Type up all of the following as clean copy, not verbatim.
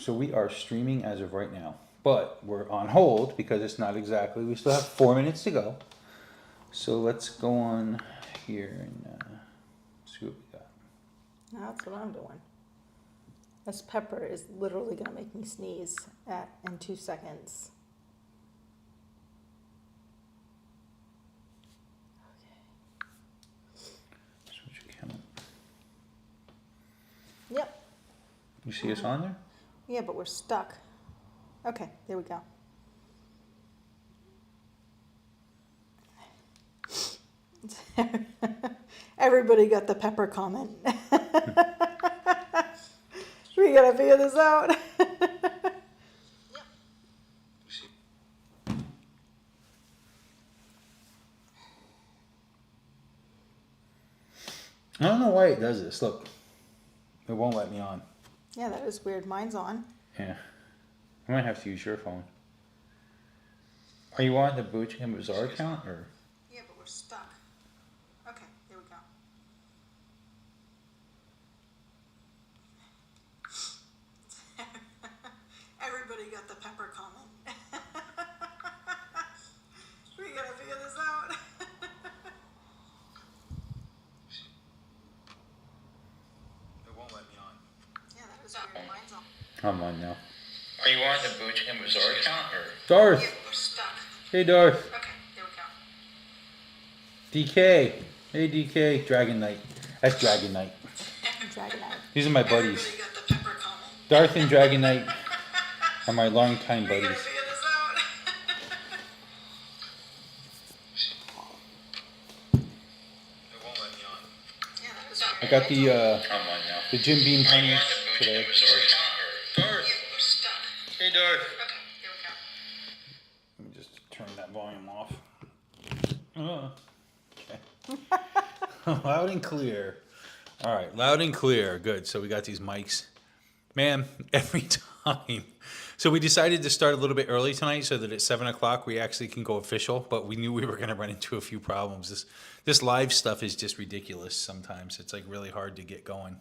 So we are streaming as of right now, but we're on hold because it's not exactly, we still have 4 minutes to go. So let's go on here and see what we got. That's what I'm doing. This pepper is literally gonna make me sneeze in 2 seconds. Switch account. Yep. You see us on there? Yeah, but we're stuck. Okay, there we go. Everybody got the pepper comment. We gotta figure this out. I don't know why it does this. Look, it won't let me on. Yeah, that is weird. Mine's on. Yeah, I might have to use your phone. Are you on the Bewitching N Bazaar account or? Yeah, but we're stuck. Okay, there we go. Everybody got the pepper comment. We gotta figure this out. It won't let me on. Yeah, that was weird. Mine's on. I'm on now. Are you on the Bewitching N Bazaar account or? Yeah, Darth! but we're stuck. Hey Darth! Okay, there we go. DK! Hey DK! Dragon Knight. That's Dragon Knight. Dragonite. These are my buddies. Everybody got the pepper comment. Darth and Dragon Knight are my longtime We gotta buddies. figure this out. It won't let me on. Yeah, that was I weird. got the I'm on now. the Jim Beam honey today. Yeah, Darth! but we're stuck. Hey Darth! Okay, there we go. Let me just turn that volume off. Okay. Loud and clear. All right, loud and clear. Good. So we got these mics. Man, every time. So we decided to start a little bit early tonight so that at 7 o'clock we actually can go official, but we knew we were going to run into a few problems. This live stuff is just ridiculous sometimes. It's like really hard to get going.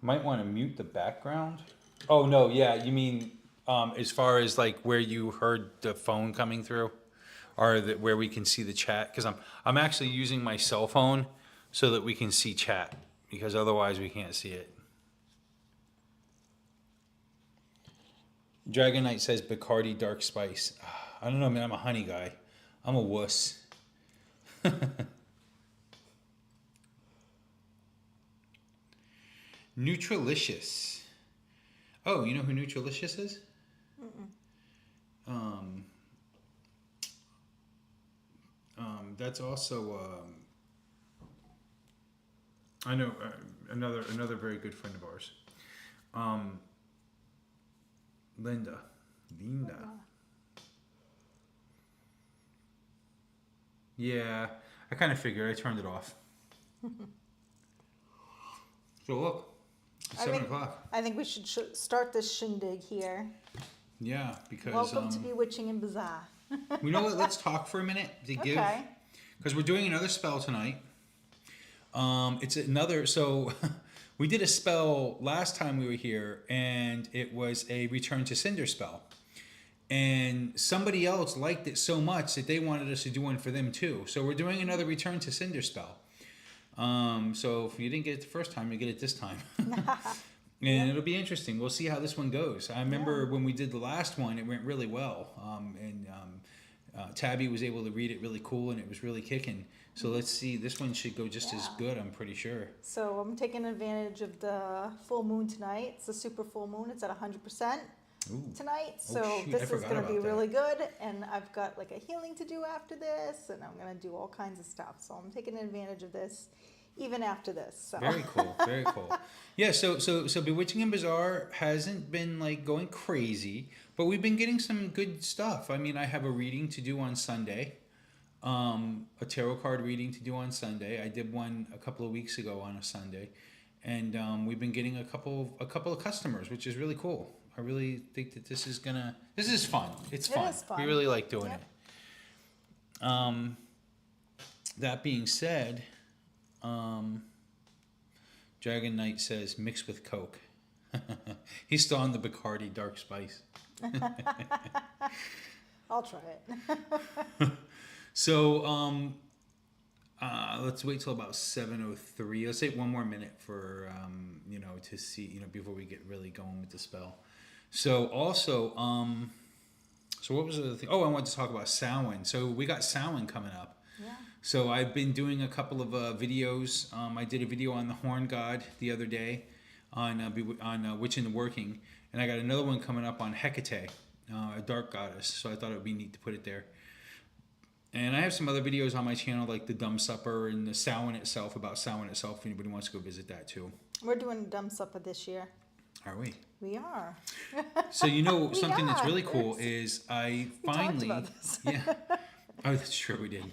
Might want to mute the background. Oh, no, yeah, you mean as far as like where you heard the phone coming through? Or where we can see the chat? Because I'm actually using my cell phone so that we can see chat, because otherwise we can't see it. Dragon Knight says Bacardi Dark Spice. I don't know, man, I'm a honey guy. I'm a wuss. Nutrilicious. Oh, you know who Nutrilicious is? That's also I know another very good friend of ours. Linda. Yeah, I kind of figured. I turned it off. So look, it's 7 o'clock. I think we should start this shindig here. Yeah, because Welcome to Bewitching N Bazaar. you know what? Let's talk for a minute to give, Okay. because we're doing another spell tonight. It's another. So we did a spell last time we were here, and it was a Return to Cinder spell. And somebody else liked it so much that they wanted us to do one for them too. So we're doing another Return to Cinder spell. So if you didn't get it the first time, you get it this time. And it'll be interesting. We'll see how this one goes. I remember when we did the last one, it went really well. Tabby was able to read it really cool, and it was really kicking. So let's see. This one should go just as good, I'm pretty sure. So I'm taking advantage of the full moon tonight. It's a super full moon. It's at 100% tonight. So shoot, I this is forgot going to be about that. really good. And I've got like a healing to do after this, and I'm going to do all kinds of stuff. So I'm taking advantage of this even after this. So. Very cool. Very cool. Yeah, so Bewitching N Bazaar hasn't been like going crazy, but we've been getting some good stuff. I mean, I have a reading to do on Sunday. A tarot card reading to do on Sunday. I did one a couple of weeks ago on a Sunday, and we've been getting a couple of customers, which is really cool. I really think that this is fun. It's fun. It is fun. We really like doing Yep. it. That being said, Dragon Knight says mixed with Coke. He's still on the Bacardi Dark Spice. I'll try it. So let's wait till about 7:03. Let's take one more minute for to see before we get really going with the spell. So also so what was the other thing? Oh, I wanted to talk about Samhain. So we got Samhain coming up. Yeah. So I've been doing a couple of videos. I did a video on the Horn God the other day on Witch in the Working, and I got another one coming up on Hecate, a dark goddess. So I thought it would be neat to put it there. And I have some other videos on my channel, like the Dumb Supper and the Samhain itself, about Samhain itself, if anybody wants to go visit that too. We're doing a dumb supper this year. Are we? We are. So something that's really cool is I finally... We talked about this. Yeah. Oh, that's true, we did.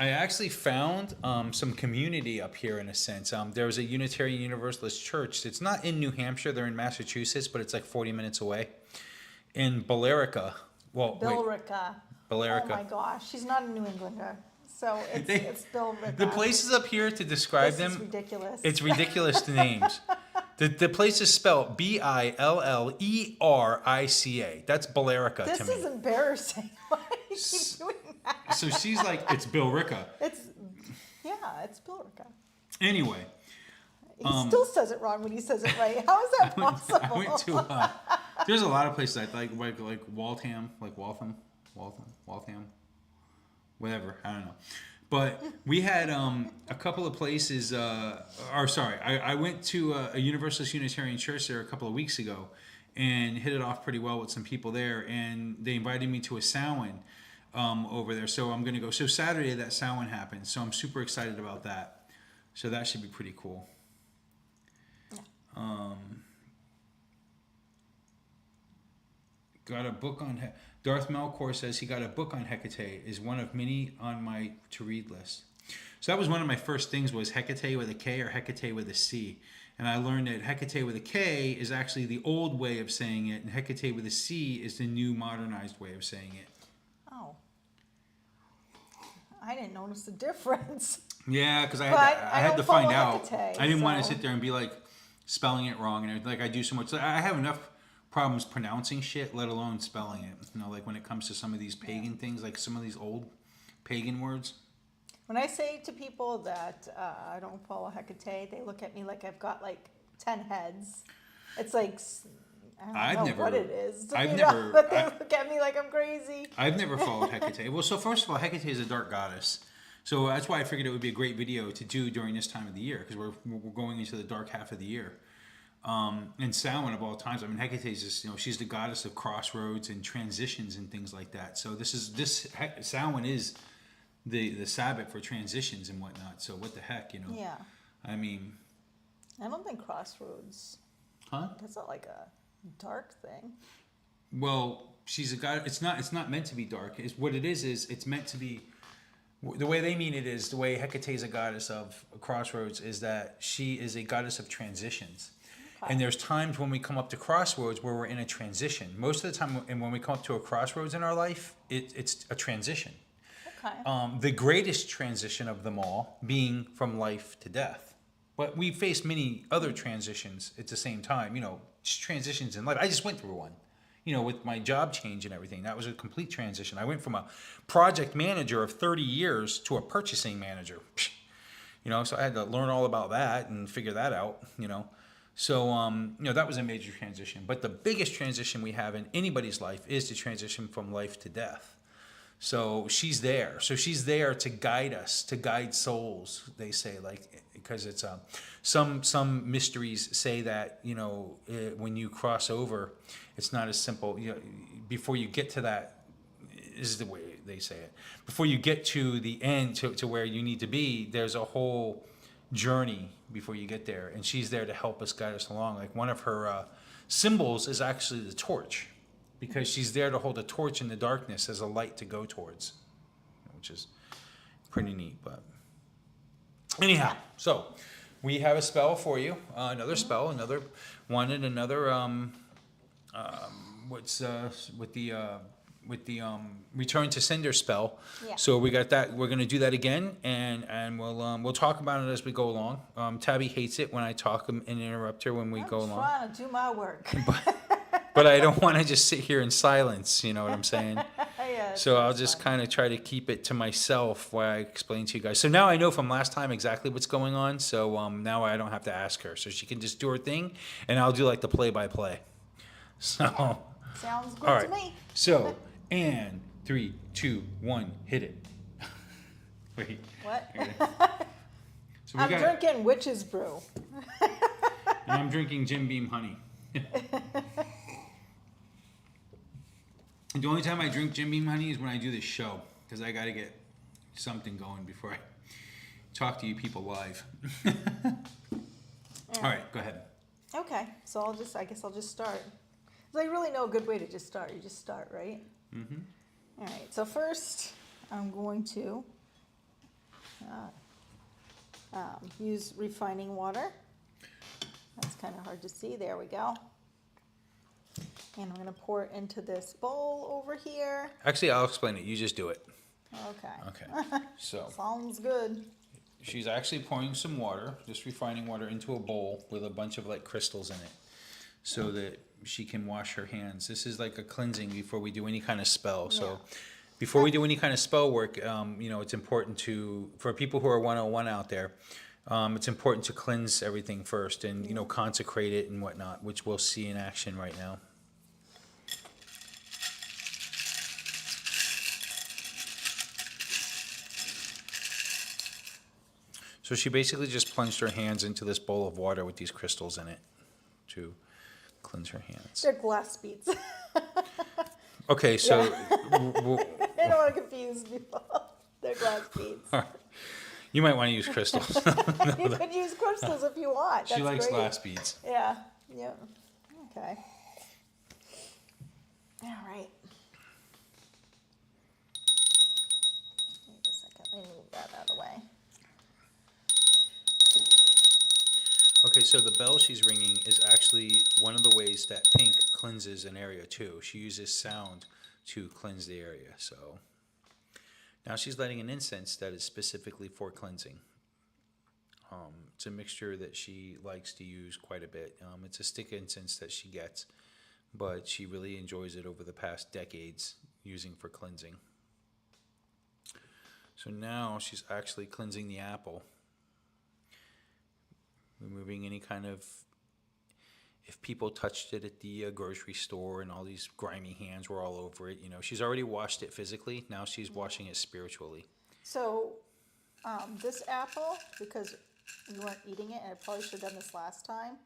I actually found some community up here in a sense. There was a Unitarian Universalist church. It's not in New Hampshire, they're in Massachusetts, but it's like 40 minutes away. In Billerica. Billerica. Billerica. Oh my gosh, she's not a New Englander. So it's Billerica. The places up here to describe This is them, ridiculous. it's ridiculous, the names. The place is spelled Billerica. That's Billerica to me. This is embarrassing. Why do you keep doing that? So she's like, it's Billerica. It's Billerica. Anyway. He still says it wrong when he says it right. How is that possible? I went to, there's a lot of places I like Waltham, whatever, I don't know. But we had a couple of places, I went to a Universalist Unitarian church there a couple of weeks ago and hit it off pretty well with some people there, and they invited me to a Samhain over there. So I'm going to go. So Saturday that Samhain happens, so I'm super excited about that. So that should be pretty cool. Got a book on Darth Melkor says he got a book on Hecate, is one of many on my to read list. So that was one of my first things, was Hecate with a K or Hecate with a C, and I learned that Hecate with a K is actually the old way of saying it, and Hecate with a C is the new modernized way of saying it. Oh, I didn't notice the difference. Yeah, because I had to find out. Hecate, I didn't want to sit there and be like spelling it wrong, and like I do so much. I have enough problems pronouncing shit, let alone spelling it. Like when it comes to some of these pagan things, like some of these old pagan words. When I say to people that I don't follow Hecate, they look at me like I've got like 10 heads. It's like, I don't know what it is. But they look at me like I'm crazy. I've never followed Hecate. Well, so first of all, Hecate is a dark goddess. So that's why I figured it would be a great video to do during this time of the year, because we're going into the dark half of the year. And Samhain of all times, I mean, Hecate is just, she's the goddess of crossroads and transitions and things like that. So Samhain is the Sabbath for transitions and whatnot. So what the heck, Yeah. I mean, I don't think crossroads. Huh? That's not like a dark thing. Well, she's a god. It's not meant to be dark. What it is it's meant to be. The way they mean it is, the way Hecate is a goddess of crossroads is that she is a goddess of transitions. And there's times when we come up to crossroads where we're in a transition. Most of the time, and when we come up to a crossroads in our life, it's a transition. Okay. The greatest transition of them all being from life to death. But we face many other transitions at the same time, just transitions in life. I just went through one, with my job change and everything. That was a complete transition. I went from a project manager of 30 years to a purchasing manager. So I had to learn all about that and figure that out, So, that was a major transition. But the biggest transition we have in anybody's life is the transition from life to death. So she's there. So she's there to guide us, to guide souls, they say, because it's some mysteries say that, when you cross over, it's not as simple. Before you get to that, is the way they say it. Before you get to the end, to where you need to be, there's a whole journey before you get there, and she's there to help us, guide us along. Like one of her symbols is actually the torch, because she's there to hold a torch in the darkness as a light to go towards, which is pretty neat. But anyhow, so we have a spell for you, another spell, another what's with the return to cinder spell. Yeah. So we got that. We're gonna do that again, and we'll talk about it as we go along. Tabby hates it when I talk and interrupt her when we go I'm along. trying to do my work. But I don't want to just sit here in silence. You know what I'm saying? Yeah, So I'll that's just fine. kind of try to keep it to myself while I explain to you guys. So now I know from last time exactly what's going on. So now I don't have to ask her. So she can just do her thing, and I'll do like the play-by-play. So, Sounds good all to right. me. So, and 3, 2, 1, hit it. Wait. What? Okay. So I'm drinking witch's brew. And I'm drinking Jim Beam honey. The only time I drink Jim Beam honey is when I do this show, because I got to get something going before I talk to you people live. All right, go ahead. Okay, so I guess I'll just start. There's like really no good way to just start. You just start, right? Mm-hmm. All right, so first I'm going to use refining water. That's kind of hard to see. There we go. And I'm going to pour it into this bowl over here. Actually, I'll explain it. You just do it. Okay. Okay. So Sounds good. she's actually pouring some water, just refining water, into a bowl with a bunch of like crystals in it, so that she can wash her hands. This is like a cleansing before we do any kind of spell. So Yeah. before we do any kind of spell work, it's important for people who are 101 out there, it's important to cleanse everything first and, consecrate it and whatnot, which we'll see in action right now. So she basically just plunged her hands into this bowl of water with these crystals in it to cleanse her hands. They're glass beads. Okay, so I don't want to confuse people. They're glass beads. you might want to use crystals. You could use crystals if you want. She That's likes great. glass beads. Yeah. Yeah. Okay. All right. Wait a second. Let me move that out of the way. Okay, so the bell she's ringing is actually one of the ways that pink cleanses an area too. She uses sound to cleanse the area. So now she's lighting an incense that is specifically for cleansing. It's a mixture that she likes to use quite a bit. It's a stick incense that she gets, but she really enjoys it over the past decades using for cleansing. So now she's actually cleansing the apple, removing any kind of, if people touched it at the grocery store and all these grimy hands were all over it, she's already washed it physically. Now she's washing it spiritually. So, this apple, because we weren't eating it, and I probably should have done this last time.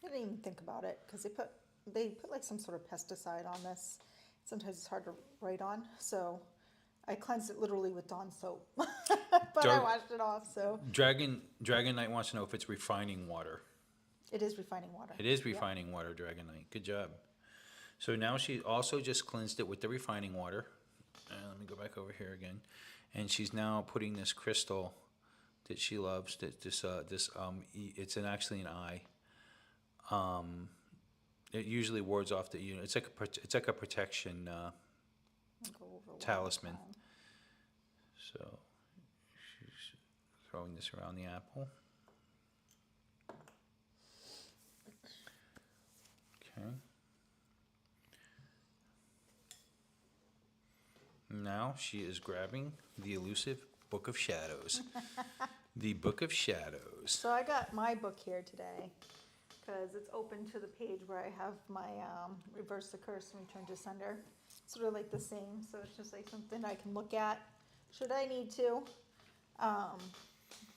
I didn't even think about it because they put like some sort of pesticide on this. Sometimes it's hard to write on, so I cleansed it literally with Dawn soap, but I washed it off. So Dragon Knight wants to know if it's refining water. it is refining water. It is refining water, Dragon Knight. Good job. So now she also just cleansed it with the refining water. Let me go back over here again. And she's now putting this crystal that she loves. It's actually an eye. It usually wards off the. It's like a protection I'll go over one talisman. time. So she's throwing this around the apple. Okay. Now she is grabbing the elusive Book of Shadows. The Book of Shadows. So I got my book here today because it's open to the page where I have my Reverse the Curse and Return to Sender. It's sort of like the same, so it's just like something I can look at should I need to.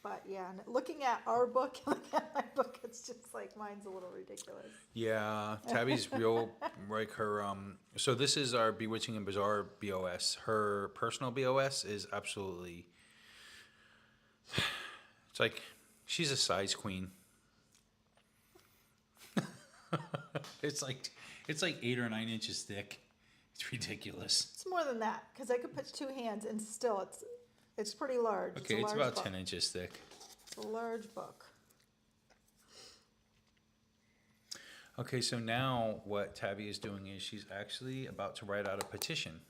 But yeah, and looking at our book, looking at my book, it's just like mine's a little ridiculous. Yeah, Tabby's real, like her, so this is our Bewitching N Bazaar BOS. Her personal BOS is absolutely, it's like, she's a size queen. It's like 8 or 9 inches thick. It's ridiculous. It's more than that because I could put 2 hands and still it's pretty large. Okay, it's about book. 10 inches thick. It's a large book. Okay, so now what Tabby is doing is she's actually about to write out a petition.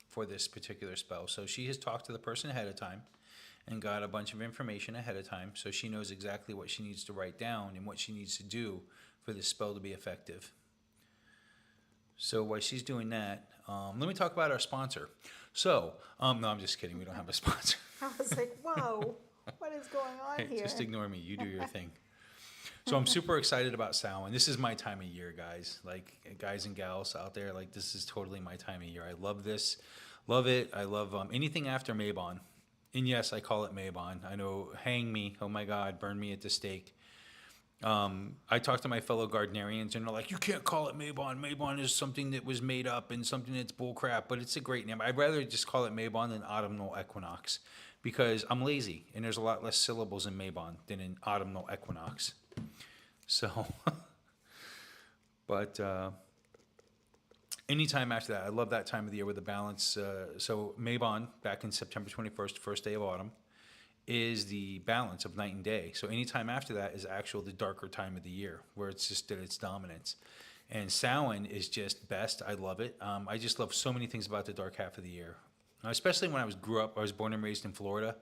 for this particular spell. So she has talked to the person ahead of time and got a bunch of information ahead of time, so she knows exactly what she needs to write down and what she needs to do for this spell to be effective. So while she's doing that, let me talk about our sponsor. So, no, I'm just kidding. We don't have a sponsor. I was like, whoa, what is going on Hey, here? just ignore me. You do your thing. So I'm super excited about Samhain. This is my time of year, guys. Like, guys and gals out there, like, this is totally my time of year. I love this. Love it. I love anything after Mabon. And yes, I call it Mabon. I know, hang me. Oh my God, burn me at the stake. I talked to my fellow Gardnerians, and they're like, you can't call it Mabon. Mabon is something that was made up and something that's bullcrap, but it's a great name. I'd rather just call it Mabon than autumnal equinox, because I'm lazy, and there's a lot less syllables in Mabon than in autumnal equinox. So, but anytime after that, I love that time of the year with the balance. So Mabon, back in September 21st, first day of autumn, is the balance of night and day. So anytime after that is actual the darker time of the year, where it's just at its dominance. And Samhain is just best. I love it. I just love so many things about the dark half of the year, especially when I was born and raised in Florida.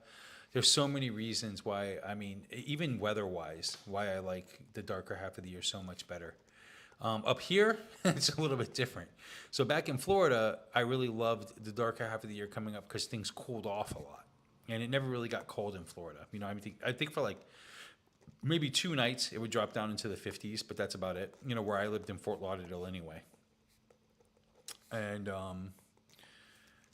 There's so many reasons why, I mean, even weather-wise, why I like the darker half of the year so much better. Up here, it's a little bit different. So back in Florida, I really loved the darker half of the year coming up because things cooled off a lot. And it never really got cold in Florida. You know, I think for like maybe 2 nights, it would drop down into the 50s, but that's about it. You know, where I lived in Fort Lauderdale anyway. And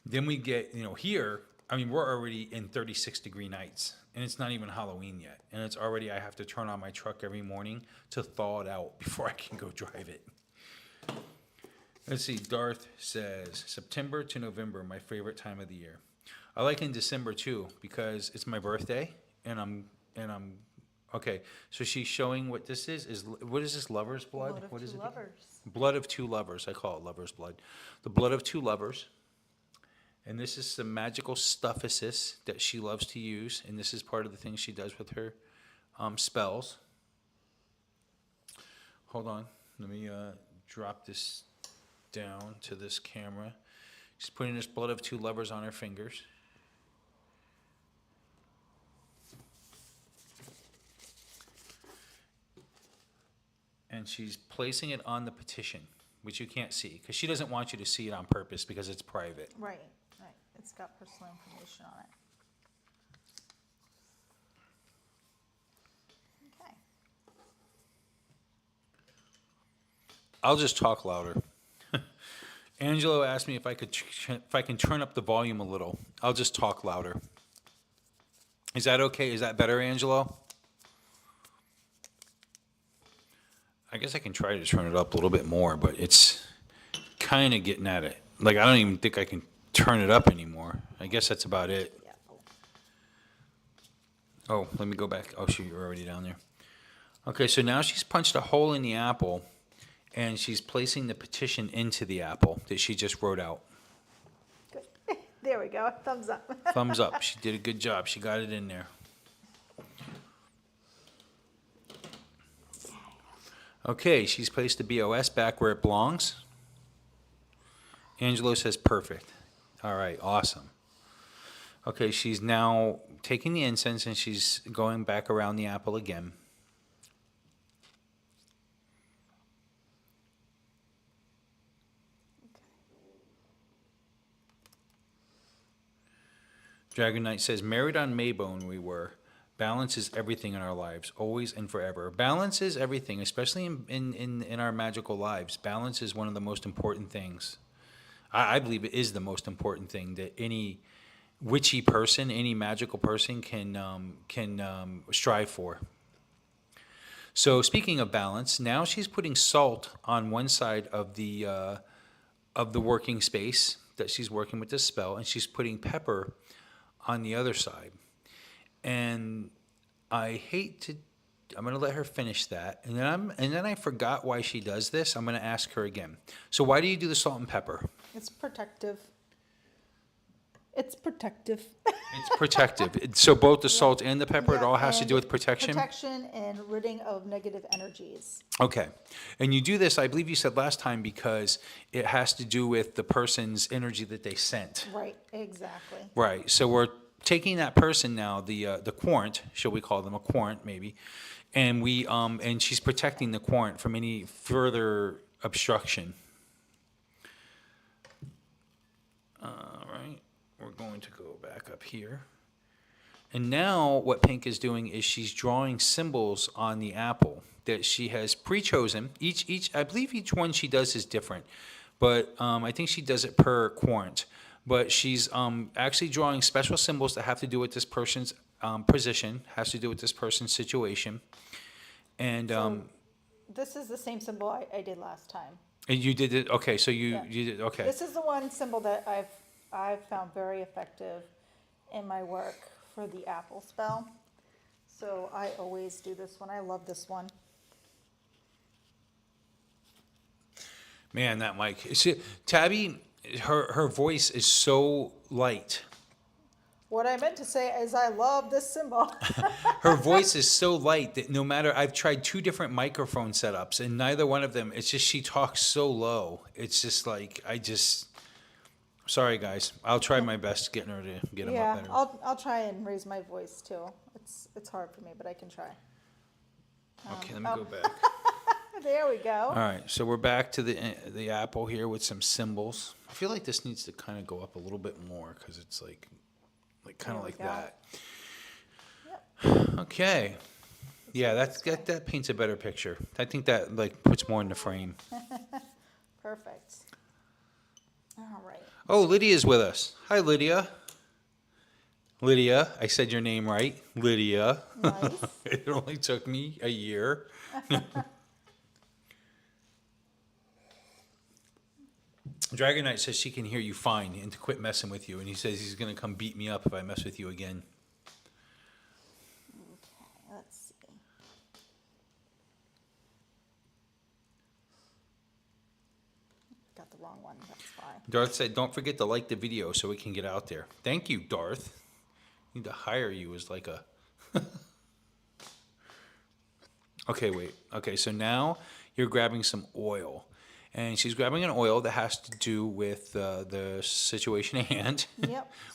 then we get, you know, here, I mean, we're already in 36-degree nights, and it's not even Halloween yet. And it's already, I have to turn on my truck every morning to thaw it out before I can go drive it. Let's see, Darth says, September to November, my favorite time of the year. I like in December too, because it's my birthday, and I'm okay. So she's showing what this is what is this, lover's blood? What is it? Lovers. Blood of 2 lovers. I call it lover's blood. The blood of 2 lovers. And this is some magical stufficis that she loves to use, and this is part of the things she does with her spells. Hold on, let me drop this down to this camera. She's putting this blood of 2 lovers on her fingers. And she's placing it on the petition, which you can't see, because she doesn't want you to see it on purpose because it's private. Right, right. It's got personal information on it. Okay. I'll just talk louder. Angelo asked me if I can turn up the volume a little. I'll just talk louder. Is that okay? Is that better, Angelo? I guess I can try to turn it up a little bit more, but it's kind of getting at it. Like, I don't even think I can turn it up anymore. I guess that's about it. Yeah. Oh, let me go back. Oh, shoot, you're already down there. Okay, so now she's punched a hole in the apple, and she's placing the petition into the apple that she just wrote out. Good. There we go. Thumbs up. Thumbs up. She did a good job. She got it in there. Okay, she's placed the BOS back where it belongs. Angelo says perfect. All right, awesome. Okay, she's now taking the incense and she's going back around the apple again. Dragon Knight says, married on Maybone we were. Balance is everything in our lives, always and forever. Balance is everything, especially in our magical lives. Balance is one of the most important things. I believe it is the most important thing that any witchy person, any magical person can strive for. So speaking of balance, now she's putting salt on one side of the working space that she's working with this spell, and she's putting pepper on the other side. And I'm going to let her finish that. And then I forgot why she does this. I'm going to ask her again. So why do you do the salt and pepper? It's protective. It's protective. It's protective. So both the salt and the pepper, it Yeah, all has to and do with protection? Protection and ridding of negative energies. Okay. And you do this, I believe you said last time, because it has to do with the person's energy that they sent. Right, exactly. Right. So we're taking that person now, the quarant, shall we call them a quarant maybe, and and she's protecting the quarant from any further obstruction. All right. We're going to go back up here. And now what Pink is doing is she's drawing symbols on the apple that she has pre-chosen. I believe each one she does is different, but I think she does it per quarant. But she's actually drawing special symbols that have to do with this person's position, has to do with this person's situation. And So this is the same symbol I did last time. and you did it. Okay, so Yeah. you did okay. This is the one symbol that I've found very effective in my work for the apple spell. So I always do this one. I love this one. Man, that mic. See, Tabby, her voice is so light. What I meant to say is I love this symbol. Her voice is so light that no matter, I've tried 2 different microphone setups and neither one of them, it's just she talks so low. It's just like, sorry guys. I'll try my best getting her to get them up Yeah, better. I'll try and raise my voice too. It's hard for me, but I can try. Okay, let me go back. There we go. All right, so we're back to the apple here with some symbols. I feel like this needs to kind of go up a little bit more because it's like kind of There we like go. that. Yep. Okay. Yeah, that paints a better picture. I think that like puts more in the frame. Perfect. All right. Oh, Lydia's with us. Hi, Lydia. Lydia, I said your name right. Lydia. Nice. It only took me a year. Dragon Knight says she can hear you fine and to quit messing with you. And he says he's going to come beat me up if I mess with you again. Okay, let's see. Got the wrong one. That's fine. Darth said, don't forget to like the video so it can get out there. Thank you, Darth. I need to hire you as like a... Okay, wait. Okay, so now you're grabbing some oil. And she's grabbing an oil that has to do with the situation at hand. Yep.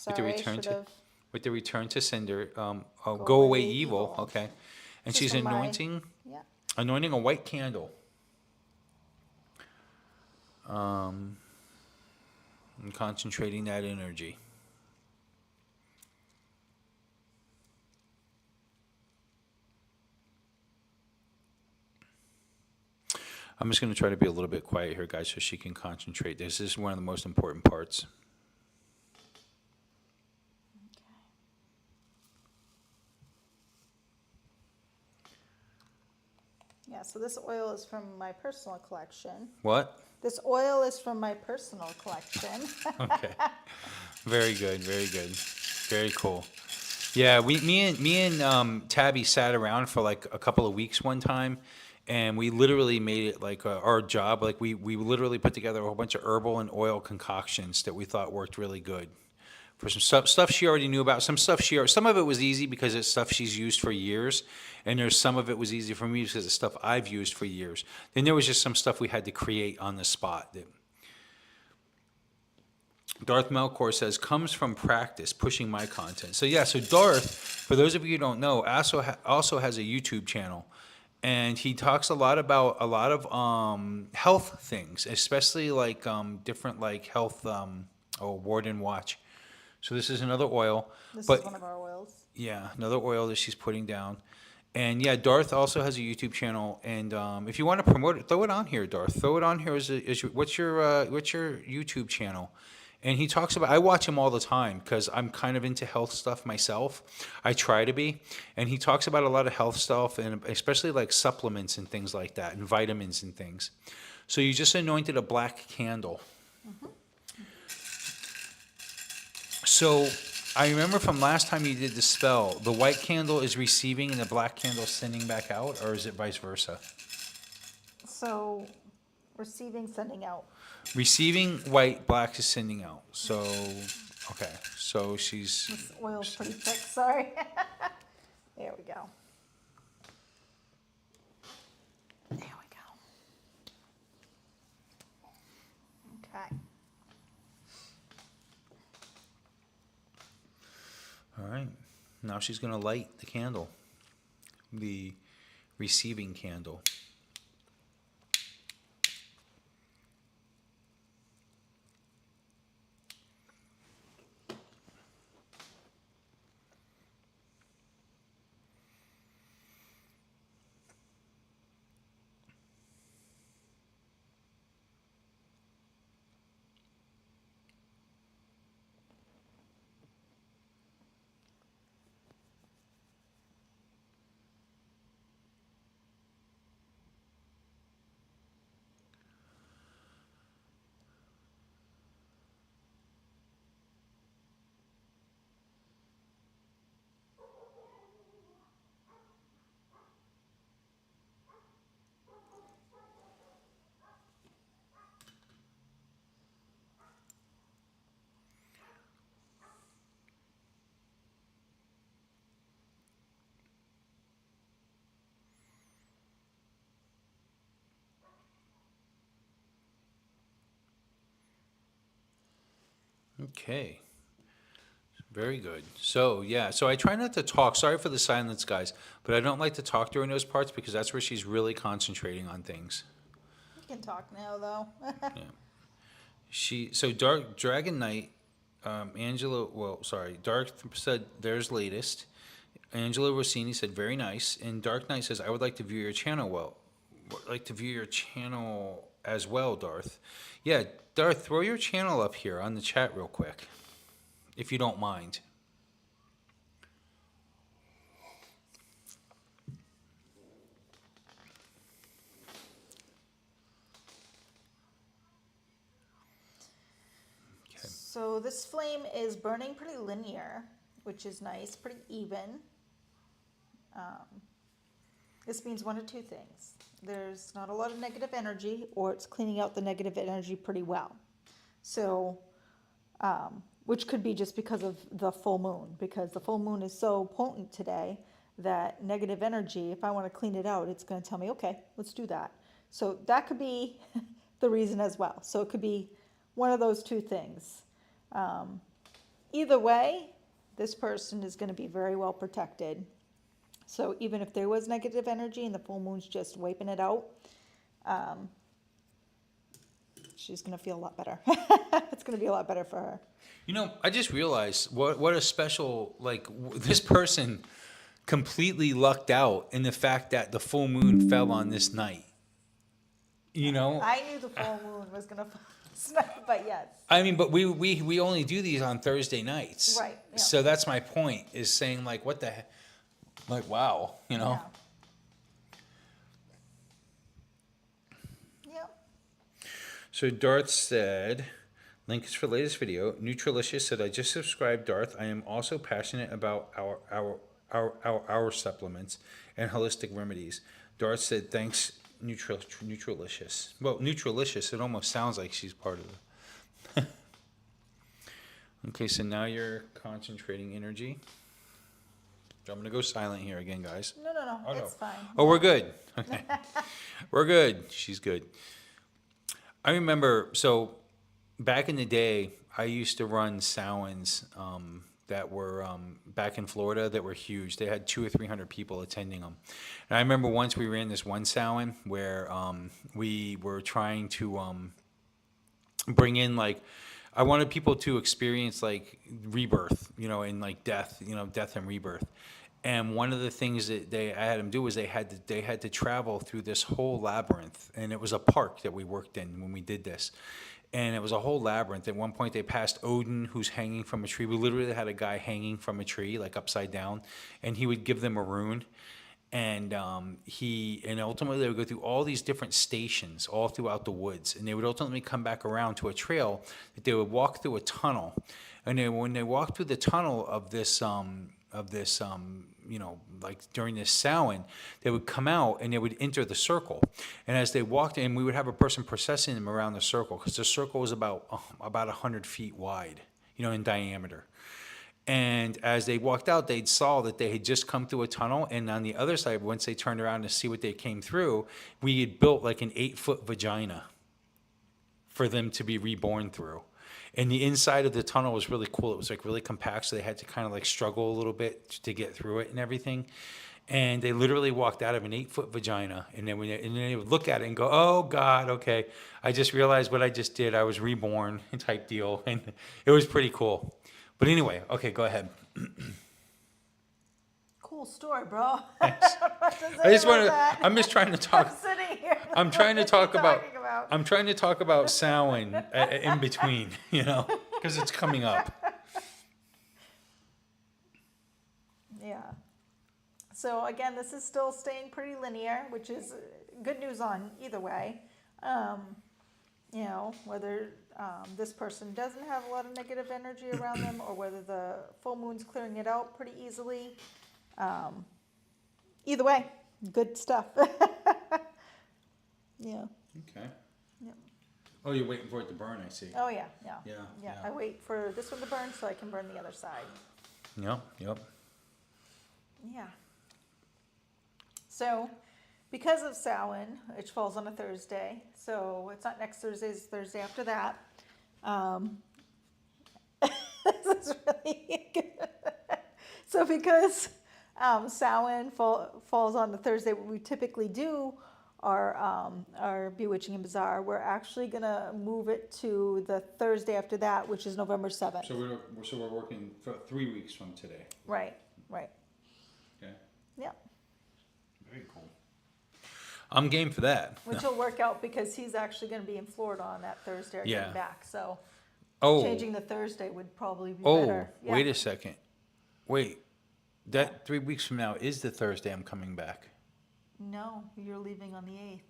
with the Sorry, I return should to have. with the return to sender. Go away away evil. evil. Okay. And This she's is my- anointing Yeah. a white candle. And concentrating that energy. I'm just going to try to be a little bit quiet here, guys, so she can concentrate. This is one of the most important parts. Yeah, so this oil is from my personal collection. What? This oil is from my personal collection. Okay. Very good. Very good. Very cool. Yeah, me and Tabby sat around for like a couple of weeks one time, and we literally made it like our job. Like we literally put together a whole bunch of herbal and oil concoctions that we thought worked really good. For some stuff she already knew about, some of it was easy because it's stuff she's used for years, and there's some of it was easy for me because it's stuff I've used for years. Then there was just some stuff we had to create on the spot. Darth Melkor says, comes from practice, pushing my content. So yeah, so Darth, for those of you who don't know, also has a YouTube channel. And he talks a lot about health things, especially like different like health, Ward and Watch. So this is another oil. This but is one of our oils. yeah, another oil that she's putting down. And yeah, Darth also has a YouTube channel. And if you want to promote it, throw it on here, Darth. Throw it on here what's your YouTube channel? And he talks about, I watch him all the time because I'm kind of into health stuff myself. I try to be. And he talks about a lot of health stuff, and especially like supplements and things like that, and vitamins and things. So you just anointed a black candle. Mm-hmm. So I remember from last time you did the spell, the white candle is receiving and the black candle is sending back out, or is it vice versa? So, receiving, sending out. Receiving white, black is sending out. So, okay. So she's... This oil's pretty thick, sorry. There we go. There we go. Okay. All right. Now she's going to light the candle, the receiving candle. Okay. Very good. So, yeah. So I try not to talk. Sorry for the silence, guys. But I don't like to talk during those parts because that's where she's really concentrating on things. You can talk now, though. Yeah. So Dark Dragon Knight, Dark said theirs latest. Angela Rossini said very nice. And Dark Knight says, I would like to view your channel as well, Darth. Yeah, Darth, throw your channel up here on the chat real quick, if you don't mind. Okay. So this flame is burning pretty linear, which is nice, pretty even. This means one of two things. There's not a lot of negative energy, or it's cleaning out the negative energy pretty well. So, which could be just because of the full moon, because the full moon is so potent today that negative energy, if I want to clean it out, it's going to tell me, okay, let's do that. So that could be the reason as well. So it could be one of those two things. Either way, this person is going to be very well protected. So even if there was negative energy and the full moon's just wiping it out, she's going to feel a lot better. It's going to be a lot better for her. You know, I just realized what a special, this person completely lucked out in the fact that the full moon fell on this night. You know? I knew the full moon was going to fall this night, but yes. I mean, but we only do these on Thursday nights. Right. Yeah. So that's my point, is saying, what the heck? Wow, you know? Yeah. Yep. So Darth said, link is for latest video. Nutralicious said, I just subscribed, Darth. I am also passionate about our supplements and holistic remedies. Darth said, thanks, Nutralicious. Well, Nutralicious, it almost sounds like she's part of it. Okay, so now you're concentrating energy. I'm going to go silent here again, guys. No, it's fine. Oh, we're good. Okay. We're good. She's good. I remember, so back in the day, I used to run Samhains that were back in Florida that were huge. They had 200 or 300 people attending them. And I remember once we ran this one Samhain where we were trying to bring in I wanted people to experience rebirth, and death, death and rebirth. And one of the things that I had them do was they had to travel through this whole labyrinth, and it was a park that we worked in when we did this. And it was a whole labyrinth. At one point, they passed Odin, who's hanging from a tree. We literally had a guy hanging from a tree, upside down, and he would give them a rune. And ultimately they would go through all these different stations all throughout the woods, and they would ultimately come back around to a trail that they would walk through a tunnel. And then when they walked through the tunnel of this during this Samhain, they would come out and they would enter the circle. And as they walked in, we would have a person processing them around the circle, because the circle was about 100 feet wide. in diameter. And as they walked out, they saw that they had just come through a tunnel. And on the other side, once they turned around to see what they came through, we had built like an 8-foot vagina for them to be reborn through. And the inside of the tunnel was really cool. It was like really compact, so they had to kind of like struggle a little bit to get through it and everything. And they literally walked out of an 8-foot vagina, and then they would look at it and go, "Oh God, okay, I just realized what I just did. I was reborn," type deal, and it was pretty cool. But anyway, okay, go ahead. Cool story, bro. Thanks. I just want to. I'm just trying to talk. I'm sitting here. I'm trying to talk about. Talking about? I'm trying to talk about Samhain in between, because it's coming up. Yeah. So again, this is still staying pretty linear, which is good news on either way. Whether this person doesn't have a lot of negative energy around them, or whether the full moon's clearing it out pretty easily. Either way, good stuff. Yeah. Okay. Yep. Oh, you're waiting for it to burn, I see. Oh yeah. Yeah. I wait for this one to burn so I can burn the other side. Yep. Yeah. So, because of Samhain, which falls on a Thursday, so it's not next Thursday, it's Thursday after that. This is really good. So, because Samhain falls on the Thursday, what we typically do our Bewitching N Bazaar, we're actually gonna move it to the Thursday after that, which is November 7th. So we're working for 3 weeks from today. Right. Okay. Yep. Very cool. I'm game for that. Which will work out because he's actually going to be in Florida on that Thursday or getting back. So changing the Thursday would probably be better. Yeah. Wait a second. That 3 weeks from now is the Thursday I'm coming back. No, you're leaving on the 8th.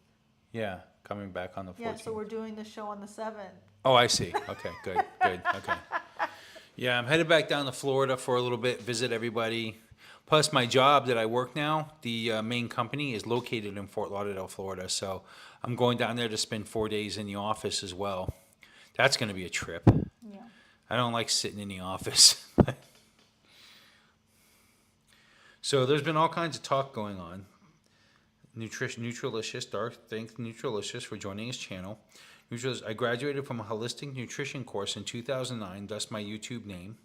Yeah, coming back on the 14th. Yeah, so we're doing the show on the 7th. Oh, I see. Okay, good. Okay. Yeah, I'm headed back down to Florida for a little bit, visit everybody. Plus, my job that I work now, the main company is located in Fort Lauderdale, Florida. So I'm going down there to spend 4 days in the office as well. That's going to be a trip. Yeah. I don't like sitting in the office. So there's been all kinds of talk going on. Nutrilicious, Dark, thank Nutrilicious for joining his channel. I graduated from a holistic nutrition course in 2009, thus my YouTube name.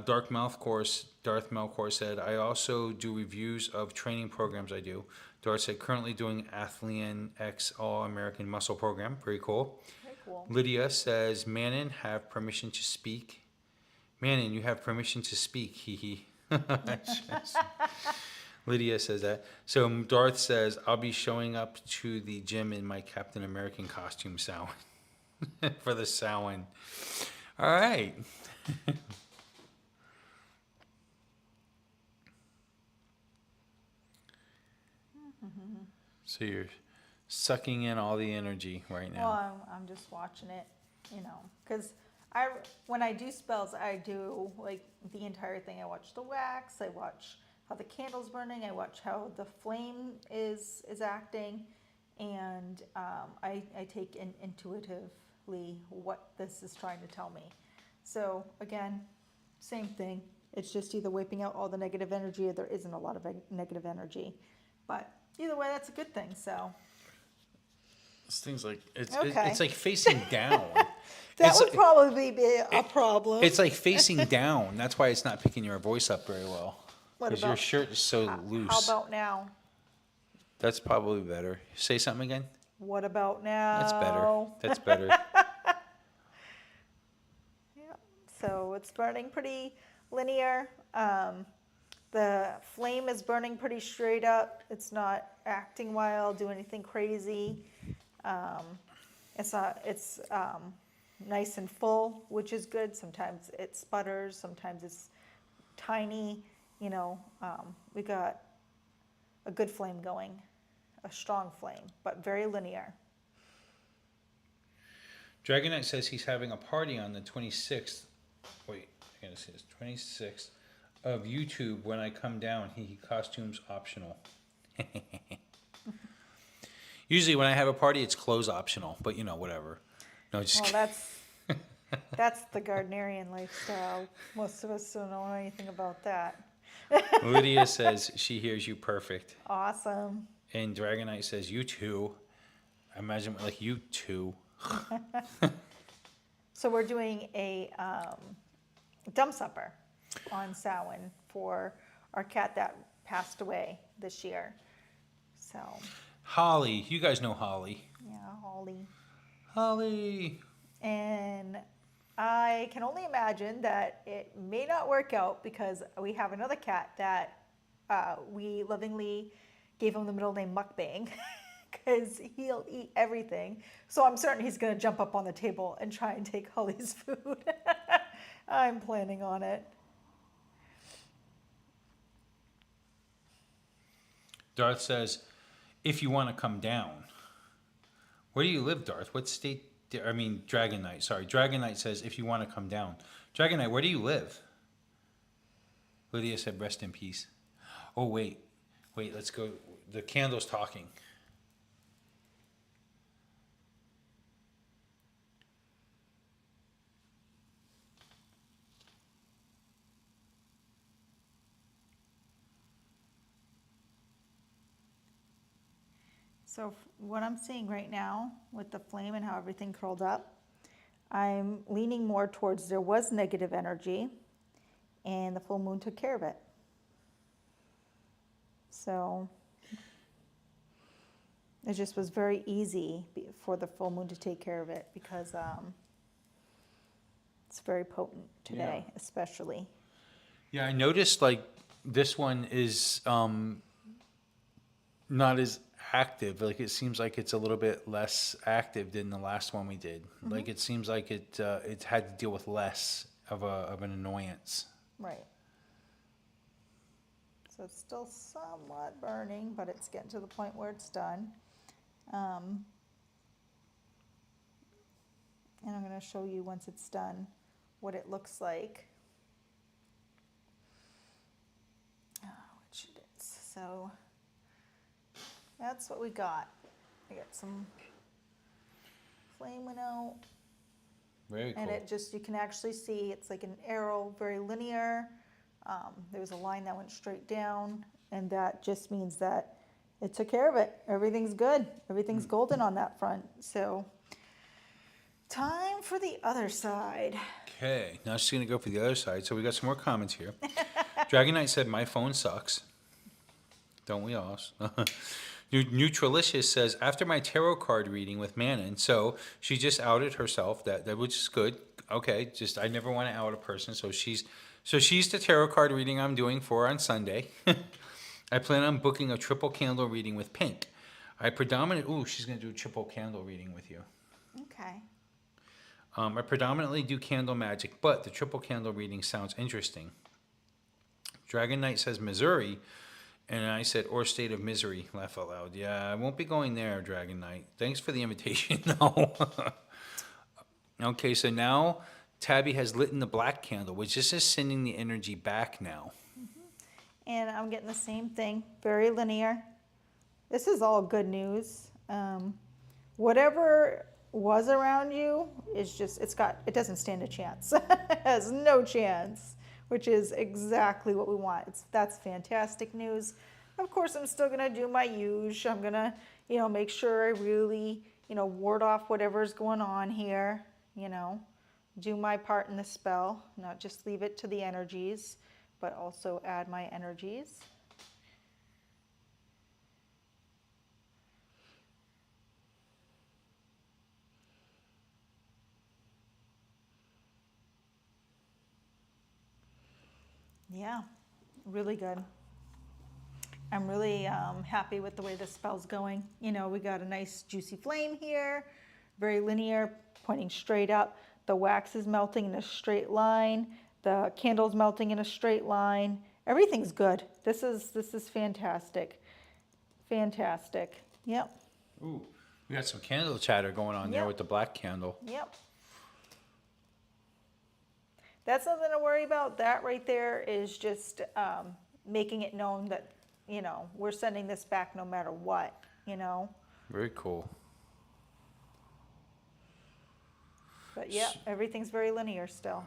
Darth Melkor said, I also do reviews of training programs I do. Darth said, currently doing Athlean X All-American Muscle Program. Very cool. Very cool. Lydia says, Manon, have permission to speak. Manon, you have permission to speak. Hee hee. Lydia says that. So Darth says, I'll be showing up to the gym in my Captain American costume, Samhain. For the Samhain. All right. So you're sucking in all the energy right now. Well, I'm just watching it, because when I do spells, I do like the entire thing. I watch the wax, I watch how the candle's burning, I watch how the flame is acting, and I take in intuitively what this is trying to tell me. So again, same thing. It's just either wiping out all the negative energy or there isn't a lot of negative energy. But either way, that's a good thing. So this thing's like it's like facing down. That would probably be a problem. It's like facing down. That's why it's not picking your voice up very well. Because your about- shirt is so loose. How about now? That's probably better. Say something again. What about now? That's better. Yeah. So it's burning pretty linear. The flame is burning pretty straight up. It's not acting wild, do anything crazy. It's nice and full, which is good. Sometimes it sputters, sometimes it's tiny. We got a good flame going, a strong flame, but very linear. Dragonite says he's having a party on the 26th. Wait, I gotta see this. 26th of YouTube when I come down. He costumes optional. Usually when I have a party, it's clothes optional, but whatever. No, just Well, That's the Gardnerian lifestyle. Most of us don't know anything about that. Lydia says she hears you perfect. Awesome. And Dragonite says, you too. I imagine like you too. So we're doing a dump supper on Samhain for our cat that passed away this year. So. Holly. You guys know Holly. Yeah, Holly. Holly. And I can only imagine that it may not work out because we have another cat that we lovingly gave him the middle name Mukbang because he'll eat everything. So I'm certain he's going to jump up on the table and try and take Holly's food. I'm planning on it. Darth says, if you want to come down. Where do you live, Darth? What state? Dragon Knight. Sorry. Dragon Knight says, if you want to come down. Dragon Knight, where do you live? Lydia said, rest in peace. Oh, wait. Wait, let's go. The candle's talking. So what I'm seeing right now with the flame and how everything curled up, I'm leaning more towards there was negative energy and the full moon took care of it. So it just was very easy for the full moon to take care of it because it's very potent today, especially. Yeah, I noticed like this one is not as active. Like it seems like it's a little bit less active than the last one we did. Mm-hmm. Like it seems like it had to deal with less of an annoyance. Right. So it's still somewhat burning, but it's getting to the point where it's done. And I'm going to show you once it's done what it looks like. Which it is. So that's what we got. I got some flame went out. Very cool. And it just, you can actually see it's like an arrow, very linear. There was a line that went straight down, and that just means that it took care of it. Everything's good. Everything's golden on that front. So time for the other side. Okay, now she's going to go for the other side. So we got some more comments here. Dragon Knight said, my phone sucks. Don't we all? Neutralicious says, after my tarot card reading with Manon, so she just outed herself, that which is good. Okay, just I never want to out a person, so she's the tarot card reading I'm doing for her on Sunday. I plan on booking a triple candle reading with Pink. She's going to do a triple candle reading with you. Okay. I predominantly do candle magic, but the triple candle reading sounds interesting. Dragon Knight says Missouri, and I said, or state of misery, laugh out loud. Yeah, I won't be going there, Dragon Knight. Thanks for the invitation, though. Okay, so now Tabby has lit in the black candle, which is just sending the energy back now. Mm-hmm. And I'm getting the same thing, very linear. This is all good news. Whatever was around you is just, it doesn't stand a chance. It has no chance, which is exactly what we want. That's fantastic news. Of course, I'm still gonna do my usual. I'm gonna, make sure I really, ward off whatever's going on here, do my part in the spell, not just leave it to the energies, but also add my energies. Yeah, really good. I'm really happy with the way this spell's going. We got a nice juicy flame here, very linear, pointing straight up. The wax is melting in a straight line. The candle's melting in a straight line. Everything's good. This is fantastic. Fantastic. Yep. Ooh, we got some candle chatter going on there with the black candle. Yep. That's nothing to worry about. That right there is just making it known that, we're sending this back no matter what, Very cool. But yeah, everything's very linear still.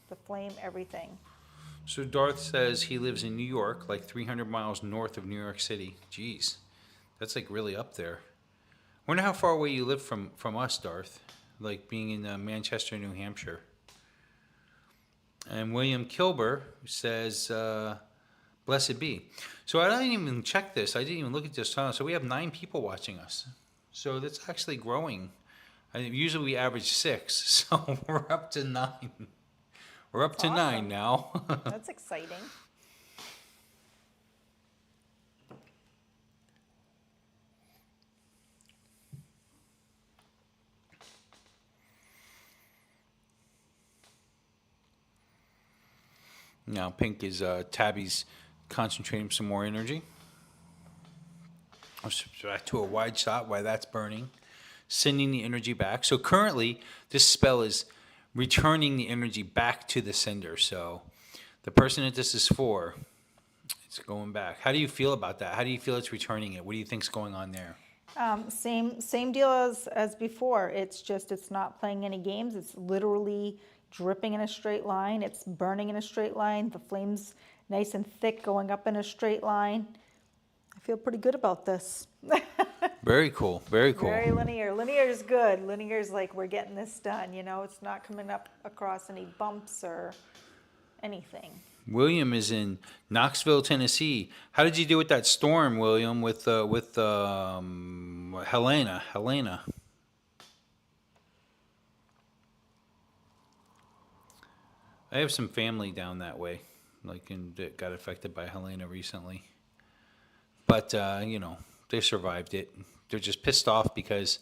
The flame, everything. So Darth says he lives in New York, like 300 miles north of New York City. Jeez, that's like really up there. Wonder how far away you live from us, Darth. Like being in Manchester, New Hampshire. And William Kilber says, "Blessed be." So I didn't even check this. I didn't even look at this tunnel. So we have 9 people watching us. So that's actually growing. Usually we average 6, so we're up to 9. We're up to Awesome. 9 now. That's exciting. Now pink is Tabby's concentrating some more energy. I'll back to a wide shot while that's burning, sending the energy back. So currently, this spell is returning the energy back to the sender. So the person that this is for, it's going back. How do you feel about that? How do you feel it's returning it? What do you think's going on there? Same deal as before. It's not playing any games. It's literally dripping in a straight line. It's burning in a straight line. The flame's nice and thick going up in a straight line. I feel pretty good about this. Very cool. Very cool. Very linear. Linear is good. Linear is like we're getting this done. It's not coming up across any bumps or anything. William is in Knoxville, Tennessee. How did you do with that storm, William? With Helena. I have some family down that way, that got affected by Helena recently. But they survived it. They're just pissed off because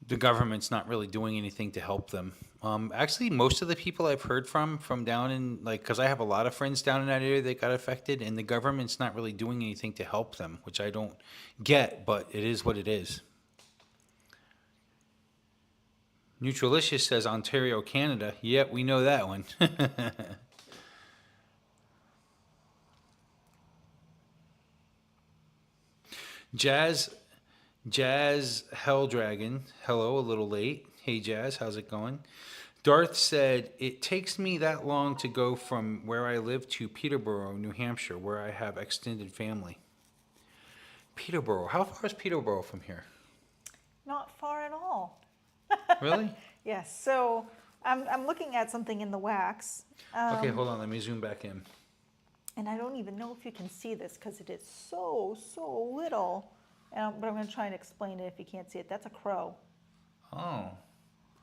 the government's not really doing anything to help them. Actually, most of the people I've heard from down in, because I have a lot of friends down in that area that got affected, and the government's not really doing anything to help them, which I don't get, but it is what it is. Neutralicious says Ontario, Canada. Yep, we know that one. Jazz Helldragon. Hello, a little late. Hey, Jazz, how's it going? Darth said, it takes me that long to go from where I live to Peterborough, New Hampshire, where I have extended family. Peterborough. How far is Peterborough from here? Not far at all. Really? Yes. So I'm looking at something in the wax. Okay, hold on. Let me zoom back in. And I don't even know if you can see this because it is so little. But I'm going to try and explain it if you can't see it. That's a crow. Oh.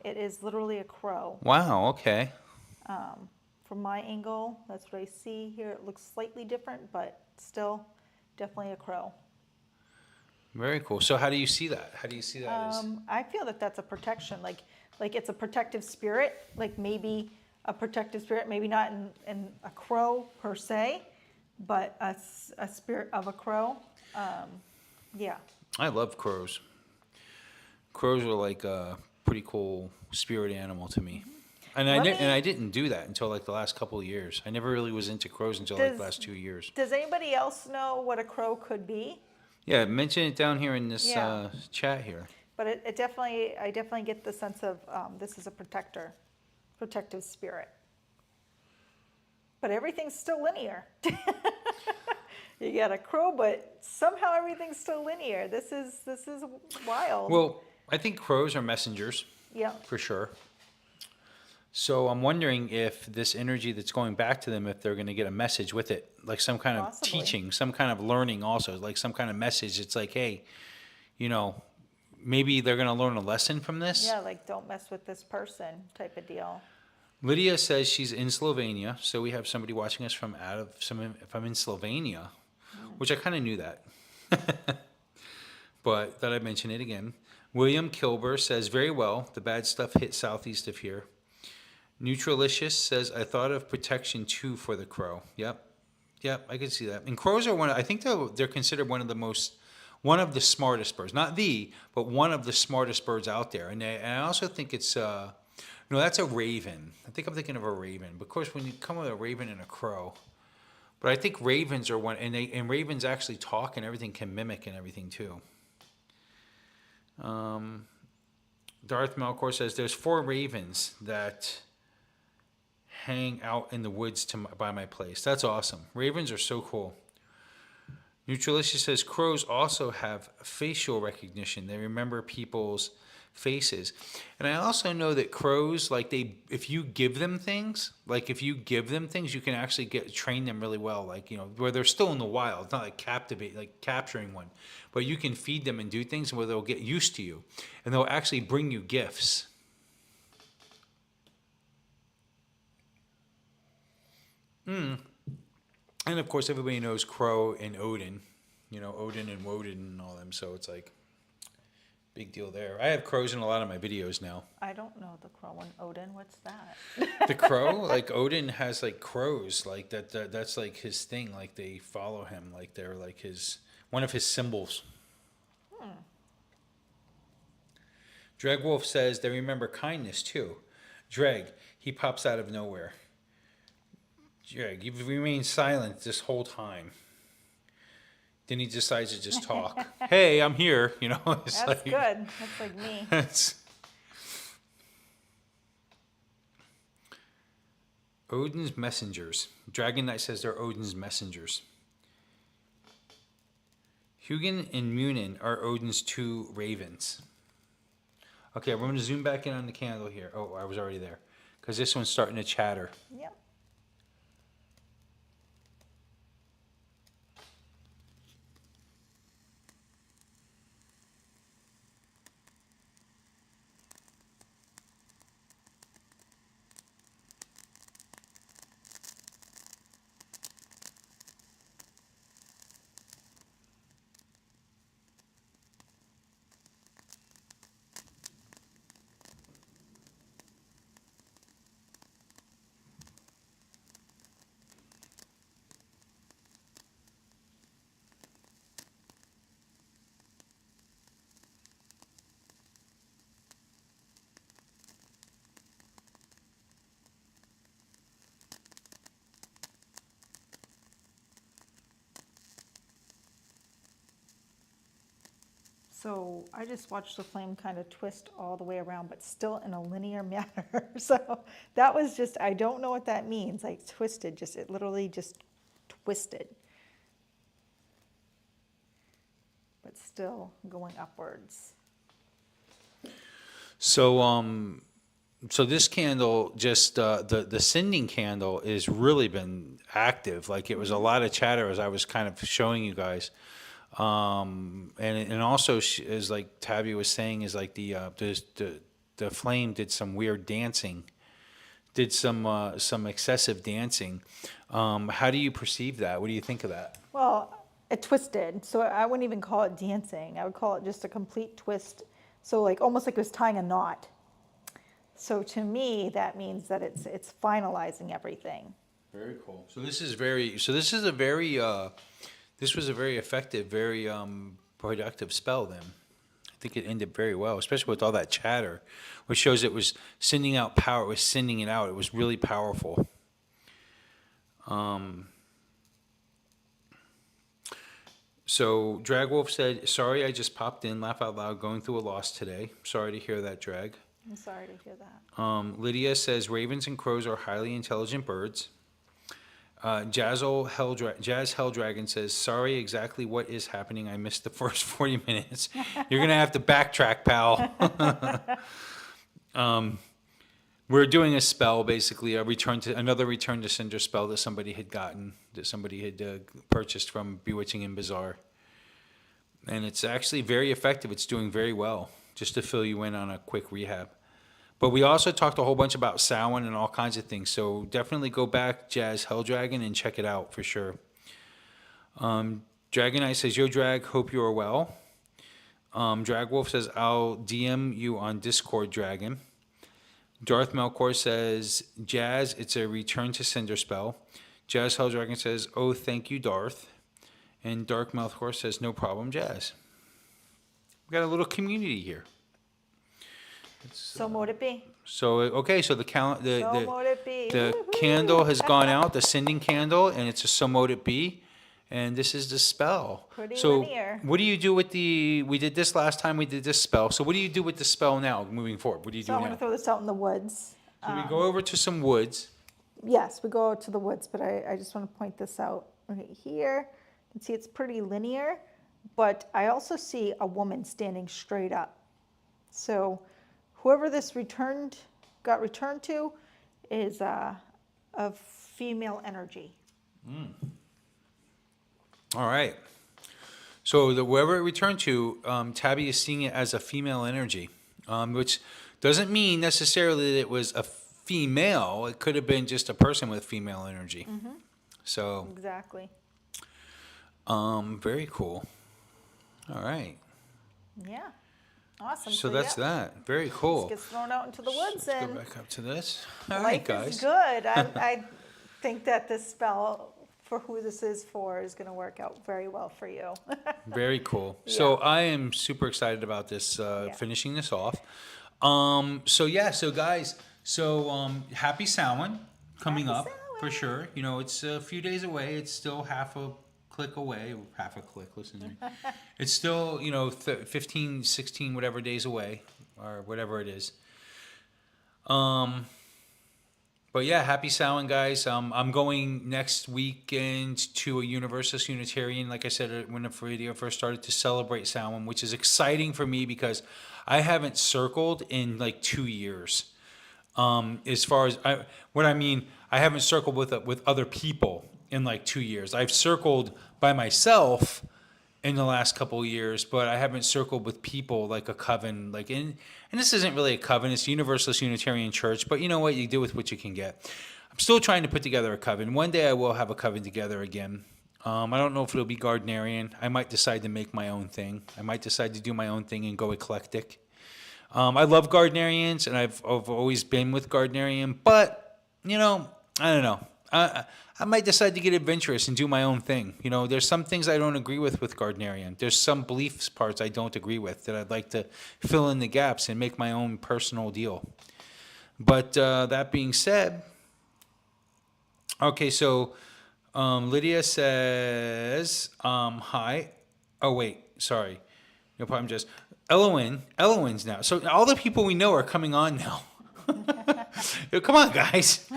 It is literally a crow. Wow, okay. From my angle, that's what I see here. It looks slightly different, but still definitely a crow. Very cool. So how do you see that? How do you see that as? I feel that that's a protection. Like it's a protective spirit. Like maybe a protective spirit, maybe not in a crow per se, but a spirit of a crow. Yeah. I love crows. Crows are like a pretty cool spirit animal to me. And I didn't do that until the last couple of years. I never really was into crows until the last 2 years. Does anybody else know what a crow could be? Yeah, mention it down here in this chat here. But I definitely get the sense of this is a protective spirit. But everything's still linear. You got a crow, but somehow everything's still linear. This is wild. Well, I think crows are messengers. Yeah. For sure. So I'm wondering if this energy that's going back to them, if they're going to get a message with it, like some kind of teaching, some kind of learning also, like some kind of message. It's like, hey, maybe they're going to learn a lesson from this. Yeah, like don't mess with this person type of deal. Lydia says she's in Slovenia, so we have somebody watching us if I'm in Slovenia, which I kind of knew that. But thought I'd mention it again. William Kilber says, very well, the bad stuff hit southeast of here. Neutralicious says, I thought of protection too for the crow. Yep, I can see that. And crows are I think they're considered one of the smartest birds. Not but one of the smartest birds out there. And I also think it's, no, that's a raven. I think I'm thinking of a raven. But of course, when you come with a raven and a crow, but I think ravens are and ravens actually talk and everything, can mimic and everything too. Darth Melkor says there's 4 ravens that hang out in the woods by my place. That's awesome. Ravens are so cool. Neutralicia says crows also have facial recognition. They remember people's faces. And I also know that crows, like if you give them things, you can actually train them really well. Like, where they're still in the wild. It's not like capturing one. But you can feed them and do things where they'll get used to you. And they'll actually bring you gifts. And of course, everybody knows Crow and Odin. Odin and Woden and all them. So it's like, big deal there. I have crows in a lot of my videos now. I don't know the Crow and Odin. What's that? The crow? Like, Odin has, like, crows. Like, that's, like, his thing. Like, they follow him. Like, they're, like, one of his symbols. Dreg Wolf says they remember kindness, too. Dreg, he pops out of nowhere. Dreg, you've remained silent this whole time. Then he decides to just talk. Hey, I'm here. It's That's good. That's like me. Odin's messengers. Dragon Knight says they're Odin's messengers. Hugin and Munin are Odin's 2 ravens. Okay, we're going to zoom back in on the candle here. Oh, I was already there. Because this one's starting to chatter. Yep. So I just watched the flame kind of twist all the way around, but still in a linear manner. So that was just, I don't know what that means. Like twisted, it literally just twisted. But still going upwards. So this candle, just the sending candle, is really been active. Like, it was a lot of chatter as I was kind of showing you guys. And also, as like Tabby was saying, is like the flame did some weird dancing, did some excessive dancing. How do you perceive that? What do you think of that? Well, it twisted, so I wouldn't even call it dancing. I would call it just a complete twist. So like almost like it was tying a knot. So to me, that means that it's finalizing everything. Very cool. This was a very effective, very productive spell then. I think it ended very well, especially with all that chatter, which shows it was sending out power. It was sending it out. It was really powerful. So Dragwolf said, sorry, I just popped in, laugh out loud, going through a loss today. Sorry to hear that, Drag. I'm sorry to hear that. Lydia says, ravens and crows are highly intelligent birds. Jazz Helldragon says, sorry, exactly what is happening. I missed the first 40 minutes. You're going to have to backtrack, pal. We're doing a spell, basically, another return to Cinder spell that somebody had gotten, that somebody had purchased from Bewitching N Bazaar. And it's actually very effective. It's doing very well, just to fill you in on a quick rehab. But we also talked a whole bunch about Samhain and all kinds of things. So definitely go back, Jazz Helldragon, and check it out for sure. Dragon Knight says, yo, Drag, hope you are well. Dragwolf says, I'll DM you on Discord, Dragon. Darth Melkor says, Jazz, it's a return to Cinder spell. Jazz Helldragon says, oh, thank you, Darth. And Dark Melkor says, no problem, Jazz. We got a little community here. So mote it be. So okay, so the So mote it be. the candle has gone out, the sending candle, and it's a so mote it be. And this is the spell. Pretty so linear. What do you do with we did this last time, we did this spell. So what do you do with the spell now, moving forward? What do you do So I'm now? going to throw this out in the woods. So we go over to some woods. Yes, we go out to the woods, but I just want to point this out right here. You can see it's pretty linear, but I also see a woman standing straight up. So whoever this got returned to is of female energy. All right. So whoever it returned to, Tabby is seeing it as a female energy, which doesn't mean necessarily that it was a female. It could have been just a person with female energy. So Exactly. very cool. All right. Yeah. Awesome. So that's that. Very cool. Gets thrown out into the woods Let's and go back up to this. All right, life guys. is good. I think that this spell, for who this is for, is going to work out very well for you. Very cool. So I am super excited about this, finishing this off. So guys, happy Samhain coming Happy up Samhain. for sure. You know, it's a few days away. It's still half a click away, listen to me. It's still, 15, 16, whatever days away, or whatever it is. But yeah, happy Samhain, guys. I'm going next weekend to a Universalist Unitarian, like I said when the video first started, to celebrate Samhain, which is exciting for me because I haven't circled in like 2 years. As far as I haven't circled with other people in like 2 years. I've circled by myself in the last couple of years, but I haven't circled with people like a coven, and this isn't really a coven, it's Universalist Unitarian Church, but you know what, you do with what you can get. I'm still trying to put together a coven. One day I will have a coven together again. I don't know if it'll be Gardnerian. I might decide to make my own thing. I might decide to do my own thing and go eclectic. I love Gardnerians, and I've always been with Gardnerian, but, I don't know. I might decide to get adventurous and do my own thing. There's some things I don't agree with Gardnerian. There's some beliefs parts I don't agree with that I'd like to fill in the gaps and make my own personal deal. But that being said, okay, so Lydia says, hi. Oh, wait, sorry. No problem, just Elowen's now. So all the people we know are coming on now. Come on, guys.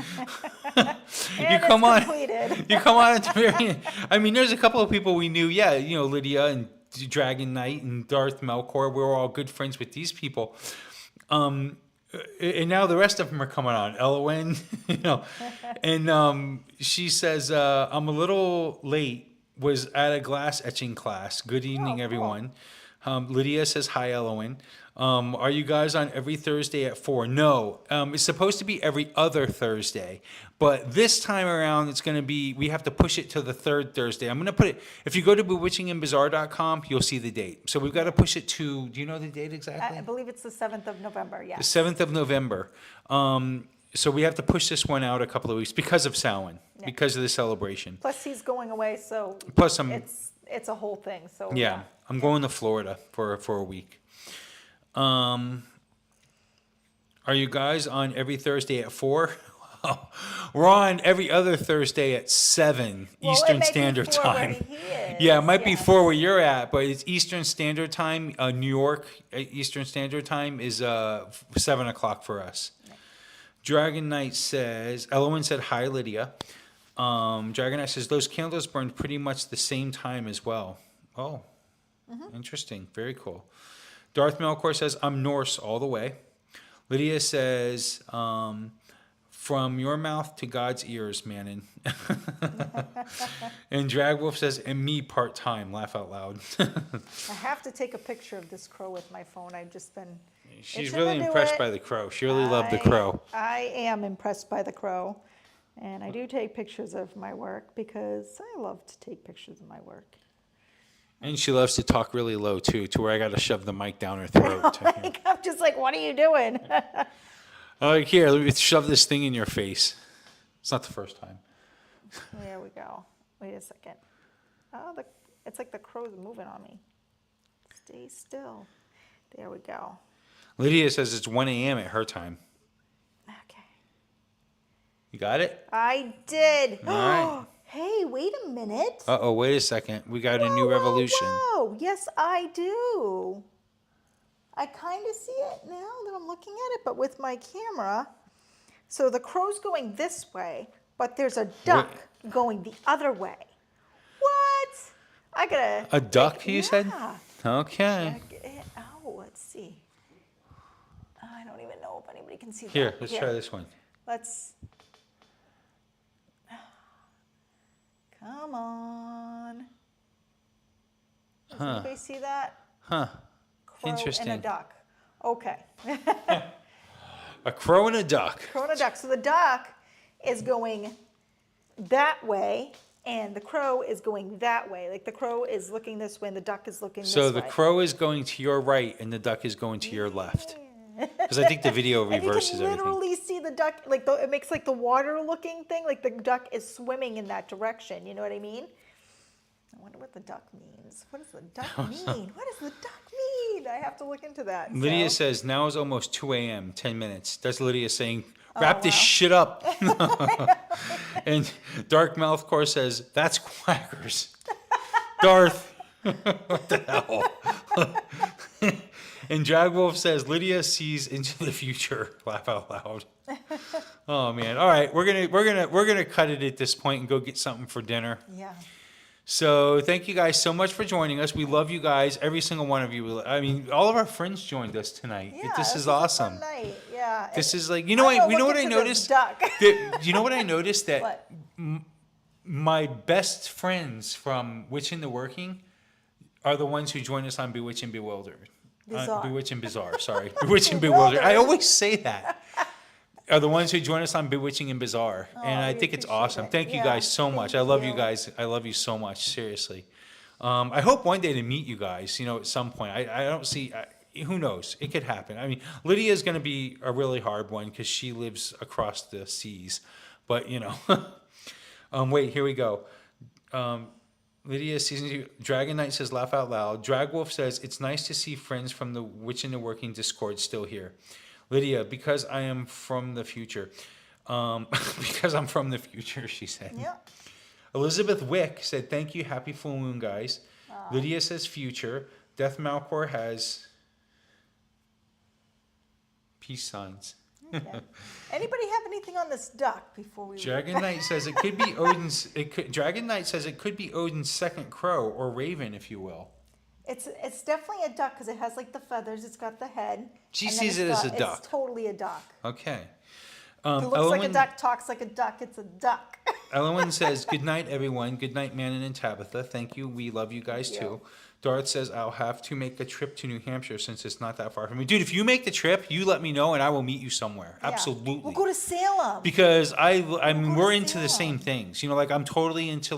You come on at the very end. I mean, there's a couple of people we knew. Yeah, Lydia and Dragon Knight and Darth Melkor. We're all good friends with these people. And now the rest of them are coming on. Elowen, and she says, I'm a little late. Was at a glass etching class. Good evening, everyone. Lydia says, hi, Elowen. Are you guys on every Thursday at 4? No. It's supposed to be every other Thursday. But this time around, it's going to be, we have to push it to the third Thursday. I'm going to put it, if you go to bewitchingnbazaar.com, you'll see the date. So we've got to push it to, do you know the date exactly? I believe it's the 7th of November, yes. The 7th of November. So we have to push this one out a couple of weeks because of Samhain, because of the celebration. Plus he's going away, so Plus it's a whole thing. So yeah. I'm going to Florida for a week. Are you guys on every Thursday at 4? We're on every other Thursday at 7 Eastern Standard Time. Yeah, it might be 4 where you're at, but it's Eastern Standard Time. New York Eastern Standard Time is 7 o'clock for us. Yeah. Dragon Knight says, Elowen said, hi, Lydia. Dragon Knight says, those candles burned pretty much the same time as well. Oh, interesting. Very cool. Darth Melkor says, I'm Norse all the way. Lydia says, from your mouth to God's ears, Manon. And Dragwolf says, and me part-time. Laugh out loud. I have to take a picture of this crow with my phone. I've just been... She's really impressed by the crow. She really loved the crow. I am impressed by the crow. And I do take pictures of my work because I love to take pictures of my work. And she loves to talk really low, too, to where I got to shove the mic down her throat. I'm just like, what are you doing? Here, let me shove this thing in your face. It's not the first time. There we go. Wait a second. Oh, it's like the crow's moving on me. Stay still. There we go. Lydia says it's 1 a.m. at her time. Okay. You got it? I did. All right. Hey, wait a minute. Uh-oh, wait a second. We got a Whoa, new revolution. whoa. Yes, I do. I kind of see it now that I'm looking at it, but with my camera. So the crow's going this way, but there's a duck going the other way. What? I gotta. A duck, you said? Yeah. Okay. Oh, let's see. I don't even know if anybody can see that. Here, let's try this one. Let's. Come on. Does anybody see that? Huh. Crow Interesting. and a duck. Okay. A crow and a duck. Crow and a duck. So the duck is going that way, and the crow is going that way. Like the crow is looking this way, and the duck is looking this way. So the crow is going to your right, and the duck is going to your left. Because I think the video reverses and you can everything. literally see the duck, like it makes like the water-looking thing, like the duck is swimming in that direction. You know what I mean? I wonder what the duck means. What does the duck mean? What does the duck mean? I have to look into that. Lydia so. says, now is almost 2 a.m., 10 minutes. That's Lydia saying, wrap this shit up. And Dark Mouthcore says, that's quackers. Darth, what the hell? And Dragwolf says, Lydia sees into the future. Laugh out loud. Oh man. All right, we're gonna cut it at this point and go get something for dinner. Yeah. So thank you guys so much for joining us. We love you guys, every single one of you. I mean, all of our friends joined us tonight. Yeah, This is awesome. A fun night. Yeah. This is like, you know what I noticed? Duck. You know what I noticed? That What? my best friends from Witch in the Working are the ones who join us on Bewitch and Bewildered. Bewitch and Bizarre, sorry. Bewitch and Bewildered. I always say that. Are the ones who join us on Bewitching and Bizarre. And I think it's awesome. Thank you guys so much. I love you guys. I love you so much, seriously. I hope one day to meet you guys, at some point. I don't see, who knows? It could happen. I mean, Lydia is going to be a really hard one because she lives across the seas. But, wait, here we go. Lydia season 2. Dragon Knight says, laugh out loud. Dragwolf says, it's nice to see friends from the Witch in the Working Discord still here. Lydia, because I am from the future. Because I'm from the future, she said. Yep. Elizabeth Wick said, thank you, happy full moon, guys. Lydia says future. Death Malcor has peace signs. Okay. Anybody have anything on this duck before we? Dragon Knight says it could be Odin's. Dragon Knight says it could be Odin's second crow or raven, if you will. It's definitely a duck because it has like the feathers. It's got the head. She sees it as a duck. It's totally a duck. Okay. It looks like a duck, talks like a duck. It's a duck. Ellen says, good night, everyone. Good night, Manon and Tabitha. Thank you. We love you guys too. Darth says, I'll have to make a trip to New Hampshire since it's not that far from me. Dude, if you make the trip, you let me know and I will meet you somewhere. Yeah. Absolutely. We'll go to Salem. Because I mean, we're into the same things. Like I'm totally into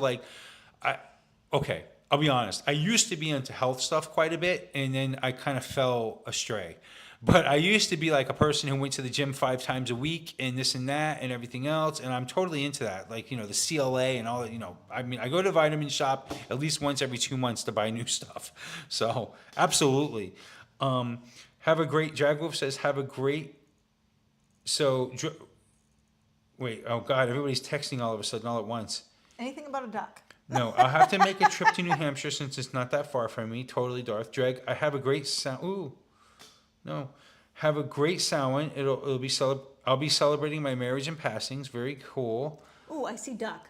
okay, I'll be honest. I used to be into health stuff quite a bit and then I kind of fell astray. But I used to be like a person who went to the gym 5 times a week and this and that and everything else. And I'm totally into that. Like, the CLA and all that, I mean, I go to Vitamin Shop at least once every 2 months to buy new stuff. So absolutely. Have a great, Dragwolf says, have a great, wait, oh God, everybody's texting all of a sudden all at once. Anything about a duck? No, I'll have to make a trip to New Hampshire since it's not that far from me. Totally, Darth. Drag, I have a great sound. Ooh. No, have a great Samhain. It'll be I'll be celebrating my marriage and passings. Very cool. Oh, I see duck.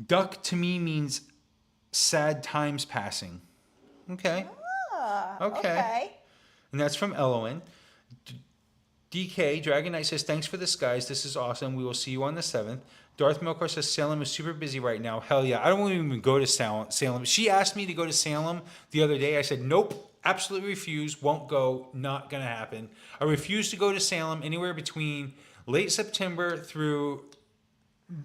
Duck to me means sad times passing. Okay. Okay. And that's from Elowen. DK Dragon Knight says, thanks for this, guys. This is awesome. We will see you on the 7th. Darth Milkor says Salem is super busy right now. Hell yeah. I don't even go to Salem. She asked me to go to Salem the other day. I said, nope. Absolutely refuse, won't go, not going to happen. I refuse to go to Salem anywhere between late September through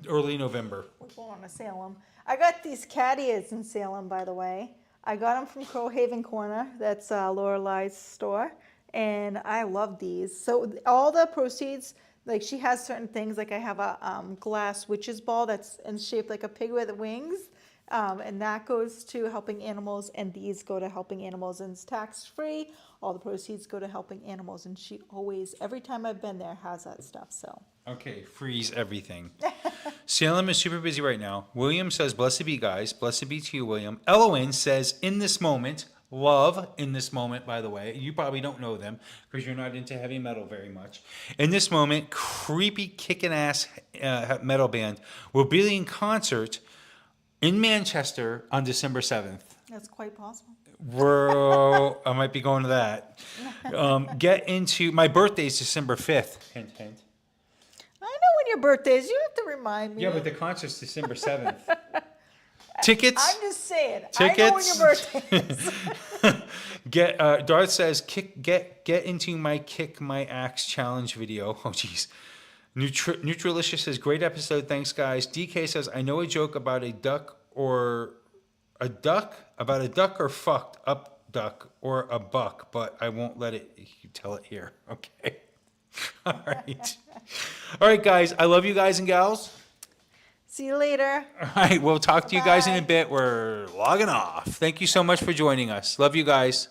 early November. We're going to Salem. I got these cat ears in Salem, by the way. I got them from Crowhaven Corner. That's Lorelei's store. And I love these. So all the proceeds, like she has certain things, like I have a glass witch's ball that's in shaped like a pig with wings. And that goes to helping animals, and these go to helping animals, and it's tax-free. All the proceeds go to helping animals, and she always, every time I've been there, has that stuff, so. Okay, freeze everything. Salem is super busy right now. William says, blessed be, guys. Blessed be to you, William. Elowen says, in this moment, love in this moment, by the way. You probably don't know them because you're not into heavy metal very much. In this moment, creepy kicking ass metal band will be in concert in Manchester on December 7th. That's quite possible. Bro, I might be going to that. Get into my birthday is December 5th. Hint, hint. I know when your birthday is. You have to remind me. Yeah, but the concert's December 7th. Tickets. I'm just saying. Tickets. I know when your birthday is. Darth says, get into my kick my axe challenge video. Oh, jeez. Nutralicious says, great episode. Thanks, guys. DK says, I know a joke about a duck or fucked up duck or a buck, but I won't let it. You tell it here. Okay. All right. All right, guys. I love you guys and gals. See you later. All right. We'll talk to you guys in a bit. We're logging off. Thank you so much for joining us. Love you guys.